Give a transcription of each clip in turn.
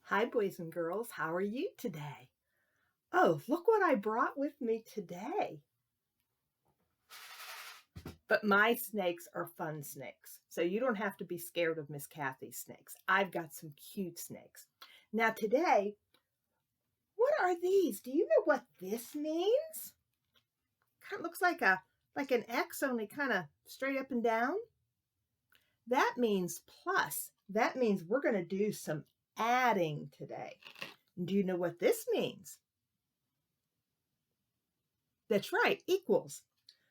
Hi, boys and girls. How are you today? Oh, look what I brought with me today. But my snakes are fun snakes, so you don't have to be scared of Miss Kathy's snakes. I've got some cute snakes. Now today, what are these? Do you know what this means? Kind of looks like an X, only kind of straight up and down. That means plus. That means we're going to do some adding today. Do you know what this means? That's right, equals.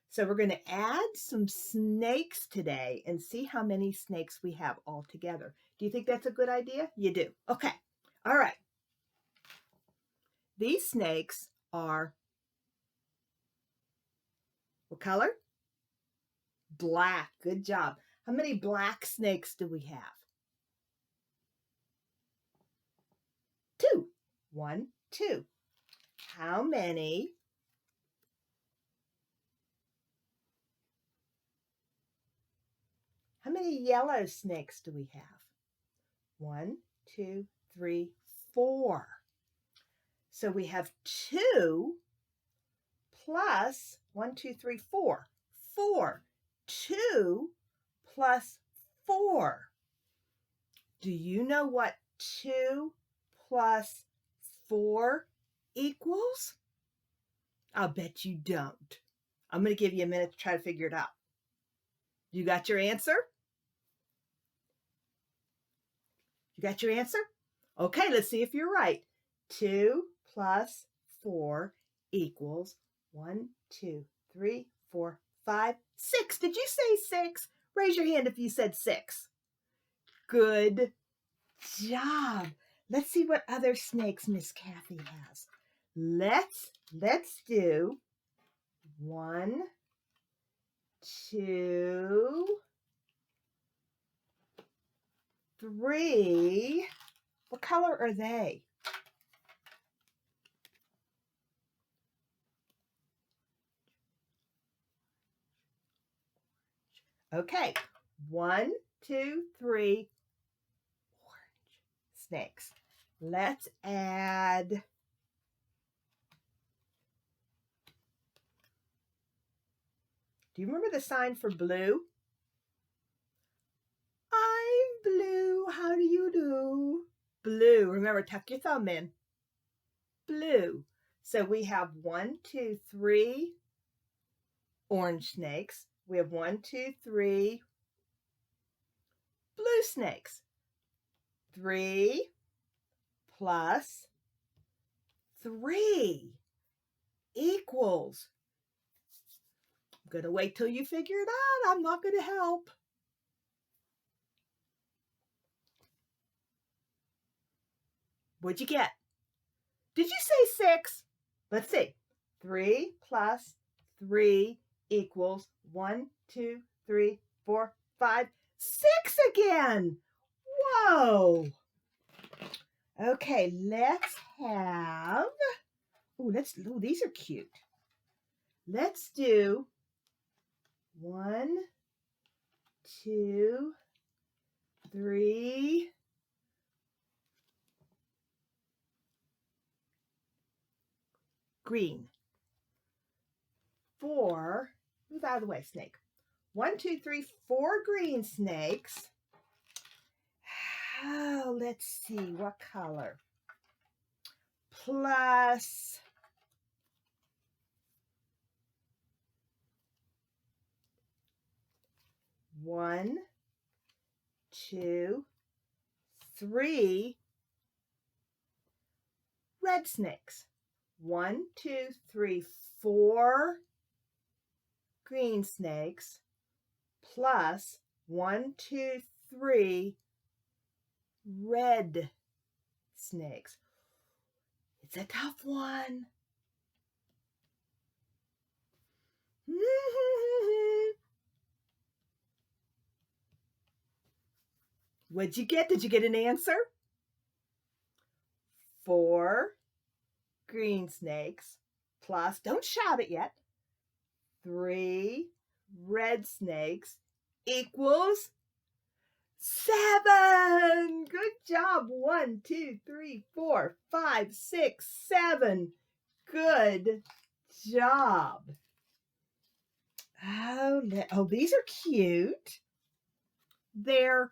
So we're going to add some snakes today and see how many snakes we have all together. Do you think that's a good idea? You do. Okay. All right. These snakes are what color? Black. Good job. How many black snakes do we have? 2. 1, 2. How many yellow snakes do we have? 1, 2, 3, 4. So we have 2 plus 1, 2, 3, 4. 4. 2 plus 4. Do you know what 2 plus 4 equals? I'll bet you don't. I'm going to give you a minute to try to figure it out. You got your answer? You got your answer? Okay, let's see if you're right. 2 plus 4 equals 1, 2, 3, 4, 5, 6. Did you say 6? Raise your hand if you said 6. Good job. Let's see what other snakes Miss Kathy has. Let's do 1, 2, 3. What color are they? Okay, 1, 2, 3, orange snakes. Let's add do you remember the sign for blue? I'm blue. How do you do? Blue. Remember, tuck your thumb in. Blue. So we have 1, 2, 3 orange snakes. We have 1, 2, 3 blue snakes. 3 plus 3 equals. I'm going to wait till you figure it out. I'm not going to help. What'd you get? Did you say 6? Let's see. 3 plus 3 equals 1, 2, 3, 4, 5, 6 again. Whoa. Okay, let's have, these are cute. Let's do 1, 2, 3, green. 4, move out of the way, snake. 1, 2, 3, 4 green snakes. Oh, let's see, what color? Plus 1, 2, 3 red snakes. 1, 2, 3, 4 green snakes plus 1, 2, 3 red snakes. It's a tough one. What'd you get? Did you get an answer? 4 green snakes plus, don't shout it yet, 3 red snakes equals 7. Good job. 1, 2, 3, 4, 5, 6, 7. Good job. Oh, these are cute. They're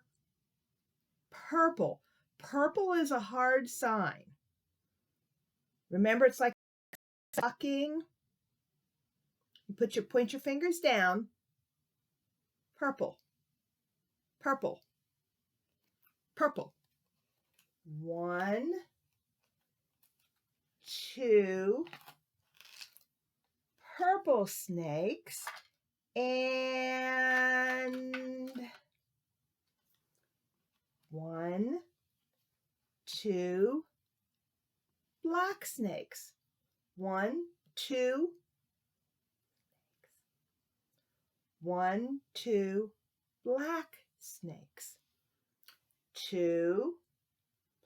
purple. Purple is a hard sign. Remember, it's like sucking. You point your fingers down. Purple. Purple. Purple. 1, 2 purple snakes and 1, 2 black snakes. 1, 2. 1, 2 black snakes. 2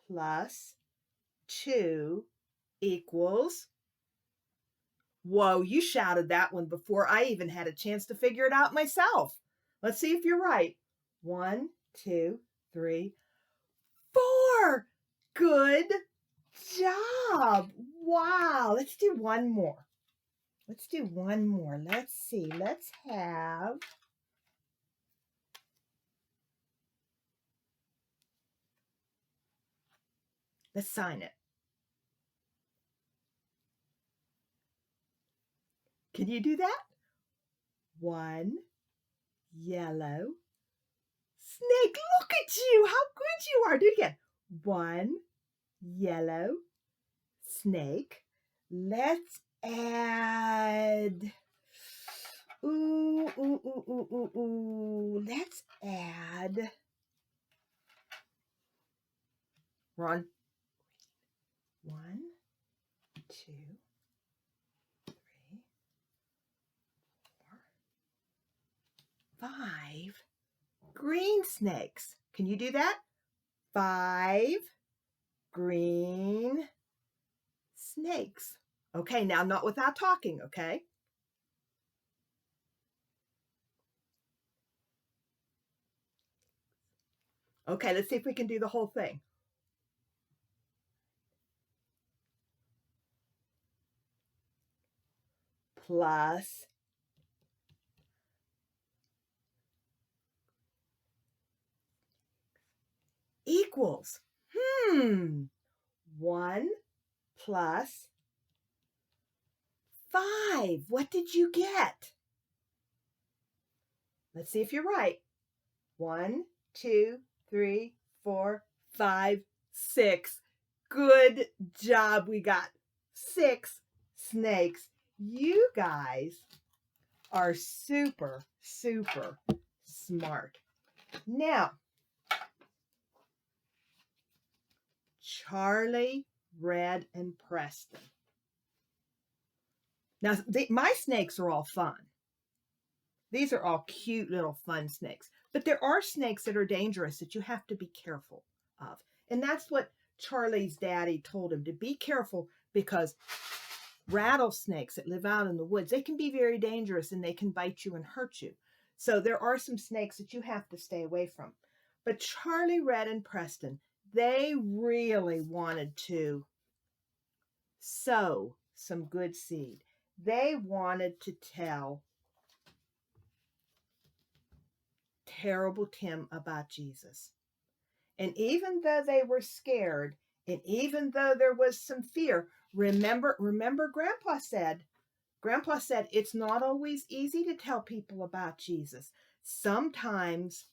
plus 2 equals. Whoa, you shouted that one before I even had a chance to figure it out myself. Let's see if you're right. 1, 2, 3, 4. Good job. Wow. Let's do one more. Let's do one more. Let's see. Let's sign it. Can you do that? 1 yellow snake. Look at you. How good you are. Do it again. 1 yellow snake. Let's add. Let's add. Ron. 1, 2, 3, 4, 5 green snakes. Can you do that? 5 green snakes. Okay, now not without talking, okay? Okay, let's see if we can do the whole thing. Plus equals. 1 plus 5. What did you get? Let's see if you're right. 1, 2, 3, 4, 5, 6. Good job. We got 6 snakes. You guys are super, super smart. Now, Charlie, Red, and Preston. Now, my snakes are all fun. These are all cute little fun snakes. But there are snakes that are dangerous that you have to be careful of. And that's what Charlie's daddy told him, to be careful, because rattlesnakes that live out in the woods, they can be very dangerous and they can bite you and hurt you. So there are some snakes that you have to stay away from. But Charlie, Red, and Preston, they really wanted to sow some good seed. They wanted to tell Terrible Tim about Jesus. And even though they were scared, and even though there was some fear, remember Grandpa said, it's not always easy to tell people about Jesus. Sometimes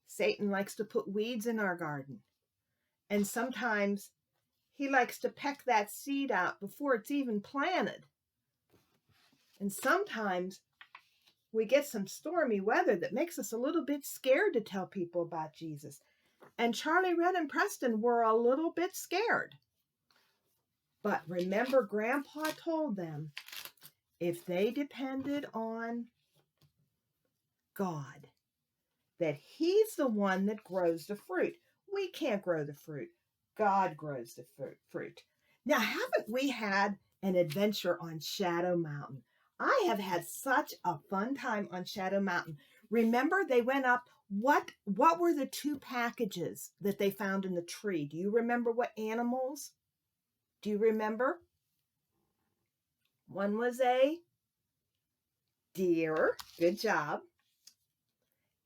Satan likes to put weeds in our garden. And sometimes he likes to peck that seed out before it's even planted. And sometimes we get some stormy weather that makes us a little bit scared to tell people about Jesus. And Charlie, Red, and Preston were a little bit scared. But remember, Grandpa told them if they depended on God, that He's the one that grows the fruit. We can't grow the fruit. God grows the fruit. Now, haven't we had an adventure on Shadow Mountain? I have had such a fun time on Shadow Mountain. Remember, they went up What were the two packages that they found in the tree? Do you remember what animals? Do you remember? One was a deer. Good job.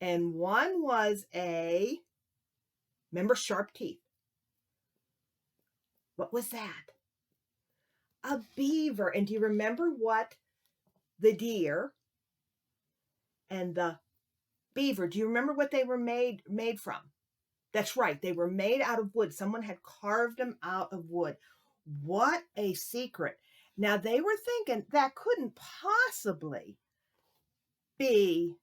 And one was remember, sharp teeth. What was that? A beaver. And do you remember what the deer and the beaver, do you remember what they were made from? That's right. They were made out of wood. Someone had carved them out of wood. What a secret. Now, they were thinking that couldn't possibly be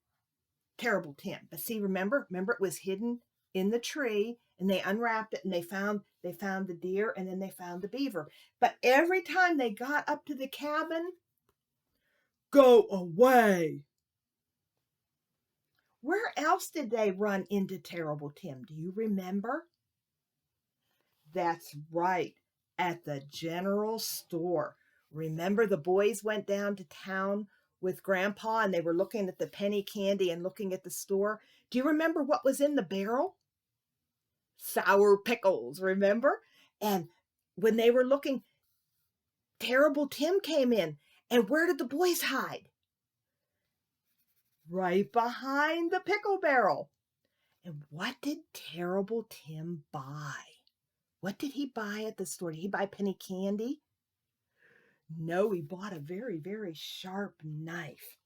Terrible Tim. But see, remember it was hidden in the tree, and they unwrapped it, and they found the deer, and then they found the beaver. But every time they got up to the cabin, go away. Where else did they run into Terrible Tim? Do you remember? That's right, at the general store. Remember, the boys went down to town with Grandpa, and they were looking at the penny candy and looking at the store. Do you remember what was in the barrel? Sour pickles, remember? And when they were looking, Terrible Tim came in. And where did the boys hide? Right behind the pickle barrel. And what did Terrible Tim buy? What did he buy at the store? Did he buy penny candy? No, he bought a very, very sharp knife.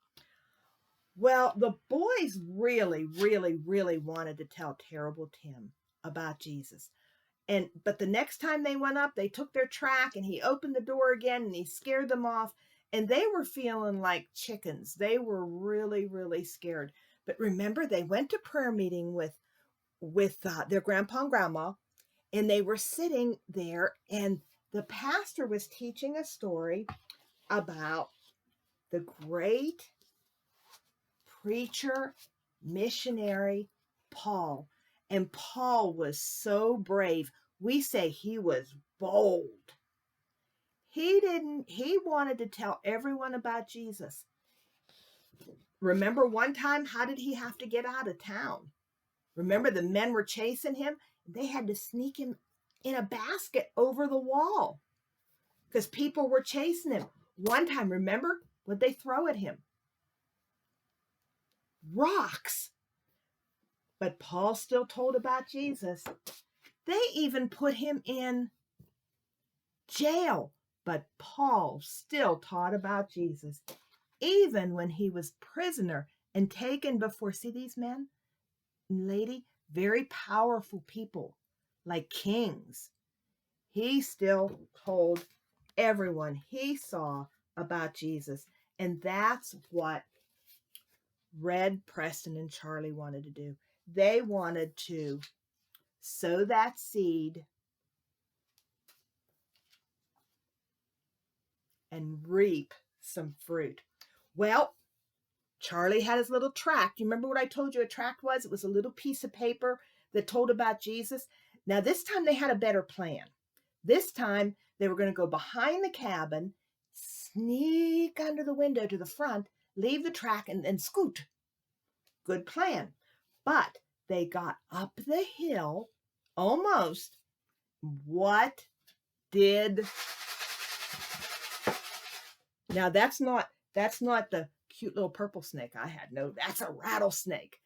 Well, the boys really, really, really wanted to tell Terrible Tim about Jesus. But the next time they went up, they took their track, and he opened the door again, and he scared them off. And they were feeling like chickens. They were really, really scared. But remember, they went to prayer meeting with their grandpa and grandma, and they were sitting there, and the pastor was teaching a story about the great preacher, missionary, Paul. And Paul was so brave. We say he was bold. He wanted to tell everyone about Jesus. Remember one time, how did he have to get out of town? Remember, the men were chasing him. They had to sneak him in a basket over the wall because people were chasing him. One time, remember what they throw at him? Rocks. But Paul still told about Jesus. They even put him in jail. But Paul still taught about Jesus, even when he was prisoner and taken before, see these men and lady, very powerful people like kings. He still told everyone he saw about Jesus. And that's what Red, Preston, and Charlie wanted to do. They wanted to sow that seed and reap some fruit. Well, Charlie had his little tract. You remember what I told you a tract was? It was a little piece of paper that told about Jesus. Now, this time they had a better plan. This time they were going to go behind the cabin, sneak under the window to the front, leave the tract, and scoot. Good plan. But they got up the hill almost. What did... Now, that's not the cute little purple snake I had. No, that's a rattlesnake.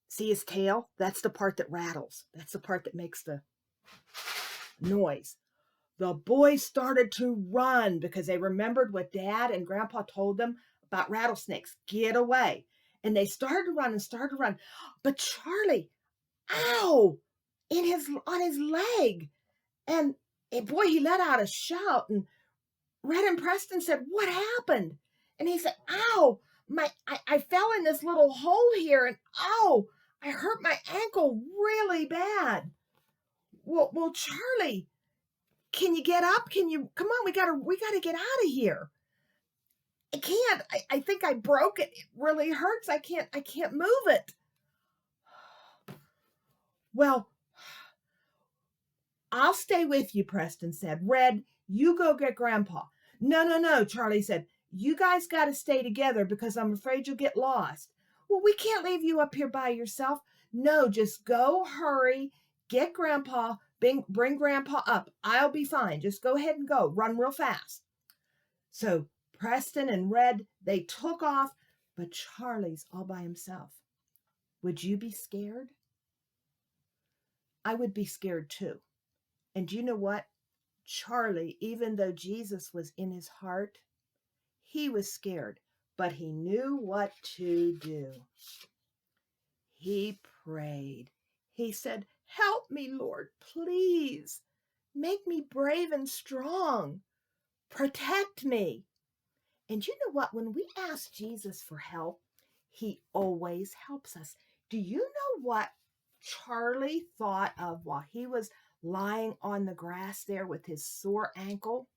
See his tail? That's the part that rattles. That's the part that makes the noise. The boys started to run because they remembered what Dad and Grandpa told them about rattlesnakes. Get away. And they started to run. But Charlie, ow, on his leg. And boy, he let out a shout, and Red and Preston said, "What happened?" And he said, "Ow, I fell in this little hole here, and ow, I hurt my ankle really bad." Well, Charlie, can you get up? Come on, we gotta get out of here. I can't. I think I broke it. It really hurts. I can't move it. Well, I'll stay with you, Preston said. Red, you go get Grandpa. No, Charlie said. You guys got to stay together because I'm afraid you'll get lost. Well, we can't leave you up here by yourself. No, just go, hurry, get Grandpa, bring Grandpa up. I'll be fine. Just go ahead and go. Run real fast. So Preston and Red, they took off, but Charlie's all by himself. Would you be scared? I would be scared too. And you know what? Charlie, even though Jesus was in his heart, he was scared, but he knew what to do. He prayed. He said, "Help me, Lord, please. Make me brave and strong. Protect me." And you know what? When we ask Jesus for help, he always helps us. Do you know what Charlie thought of while he was lying on the grass there with his sore ankle?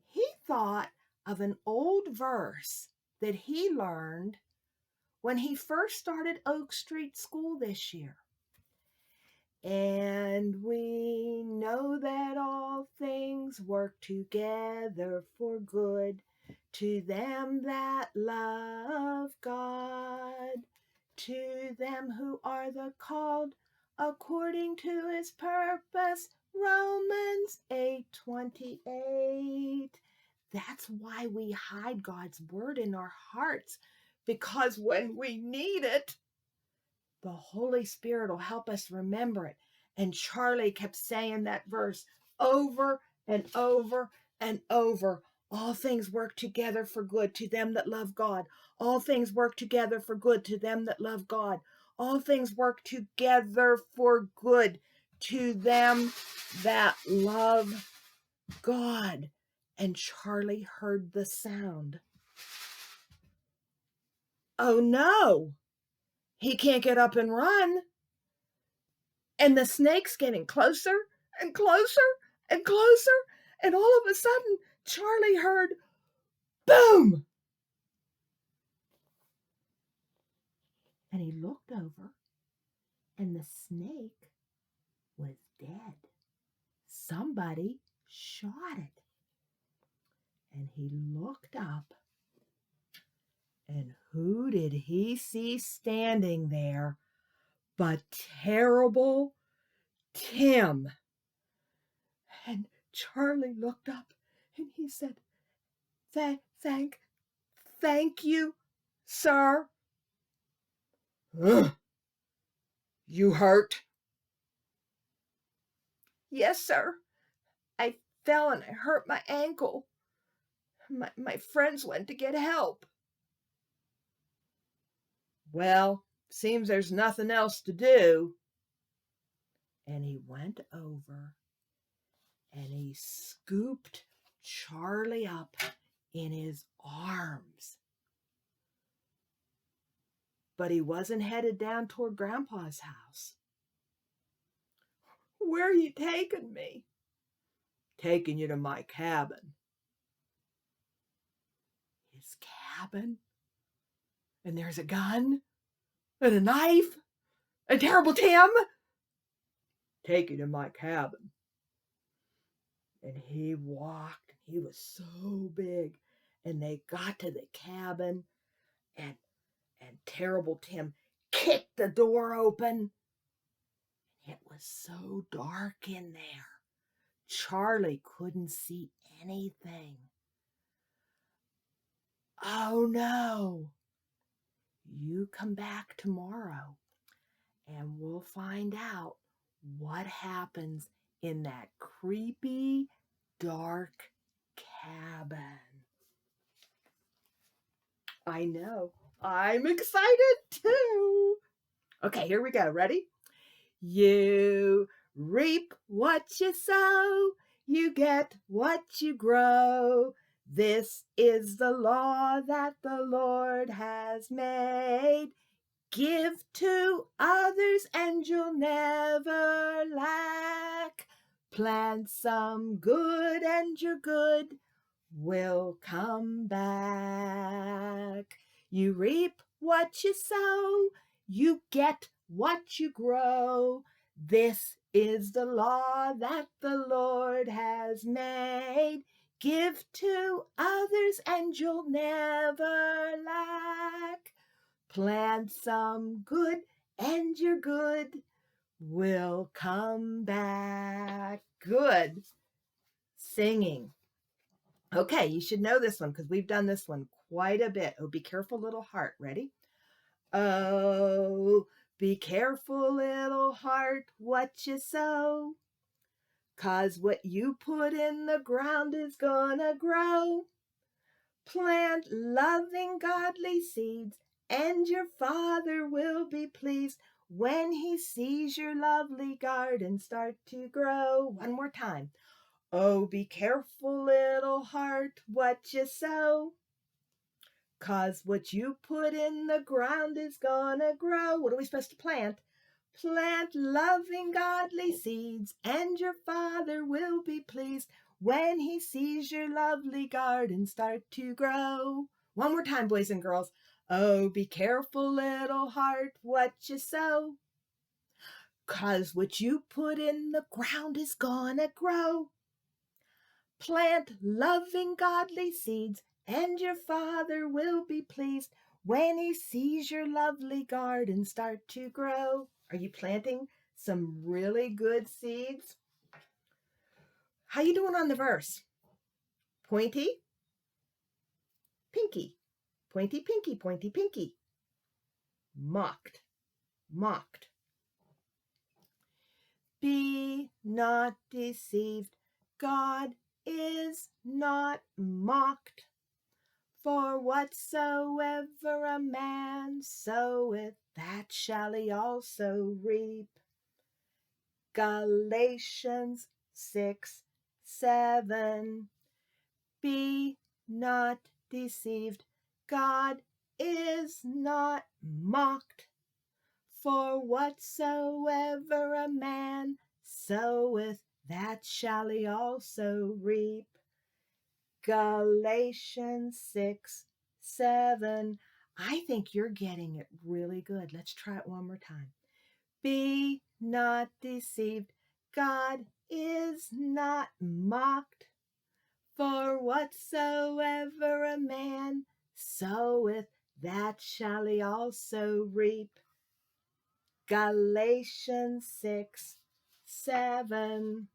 He thought of an old verse that he learned when he first started Oak Street School this year. And we know that all things work together for good to them that love God, to them who are the called according to his purpose. Romans 8:28. That's why we hide God's word in our hearts, because when we need it, the Holy Spirit will help us remember it. And Charlie kept saying that verse over and over and over. All things work together for good to them that love God. All things work together for good to them that love God. All things work together for good to them that love God. And Charlie heard the sound. Oh no! He can't get up and run. And the snake's getting closer and closer and closer. And all of a sudden, Charlie heard, boom! And he looked over, and the snake was dead. Somebody shot it. And he looked up, and who did he see standing there but Terrible Tim? And Charlie looked up, and he said, Thank you, sir." "Ugh. You hurt?" "Yes, sir. I fell and I hurt my ankle. My friends went to get help." "Well, seems there's nothing else to do." And he went over and he scooped Charlie up in his arms. But he wasn't headed down toward Grandpa's house. "Where are you taking me?" "Taking you to my cabin." His cabin? And there's a gun and a knife and Terrible Tim? "Take you to my cabin." And he walked. He was so big. And they got to the cabin, and Terrible Tim kicked the door open. It was so dark in there. Charlie couldn't see anything. Oh no. You come back tomorrow and we'll find out what happens in that creepy, dark cabin. I know. I'm excited too. Okay, here we go. Ready? You reap what you sow, you get what you grow. This is the law that the Lord has made. Give to others and you'll never lack. Plant some good and your good will come back. You reap what you sow, you get what you grow. This is the law that the Lord has made. Give to others and you'll never lack. Plant some good and your good will come back. Good singing. Okay, you should know this one because we've done this one quite a bit. Oh, be careful, little heart. Ready? Oh, be careful, little heart, what you sow. 'Cause what you put in the ground is gonna grow. Plant loving, godly seeds, and your Father will be pleased when he sees your lovely garden start to grow. One more time. Oh, be careful, little heart, what you sow. 'Cause what you put in the ground is gonna grow. What are we supposed to plant? Plant loving, godly seeds, and your Father will be pleased when he sees your lovely garden start to grow. One more time, boys and girls. Oh, be careful, little heart, what you sow. 'Cause what you put in the ground is gonna grow. Plant loving, godly seeds, and your Father will be pleased when he sees your lovely garden start to grow. Are you planting some really good seeds? How you doing on the verse? Pointy, pinky, pointy, pinky, pointy, pinky. Mocked, mocked. Be not deceived, God is not mocked. For whatsoever a man soweth, that shall he also reap. Galatians 6:7. Be not deceived, God is not mocked. For whatsoever a man soweth, that shall he also reap. Galatians 6:7. I think you're getting it really good. Let's try it one more time. Be not deceived. God is not mocked. For whatsoever a man soweth, that shall he also reap. Galatians 6:7.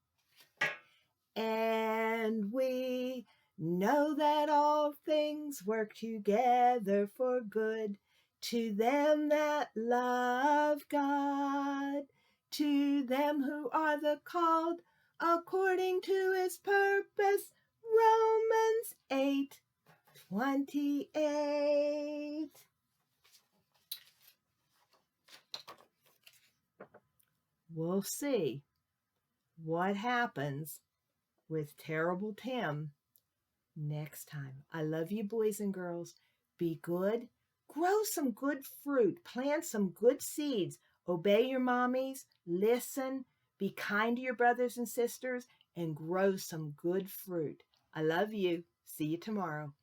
And we know that all things work together for good to them that love God, to them who are the called according to his purpose. Romans 8:28. We'll see what happens with Terrible Tim next time. I love you, boys and girls. Be good. Grow some good fruit. Plant some good seeds. Obey your mommies. Listen. Be kind to your brothers and sisters. And grow some good fruit. I love you. See you tomorrow.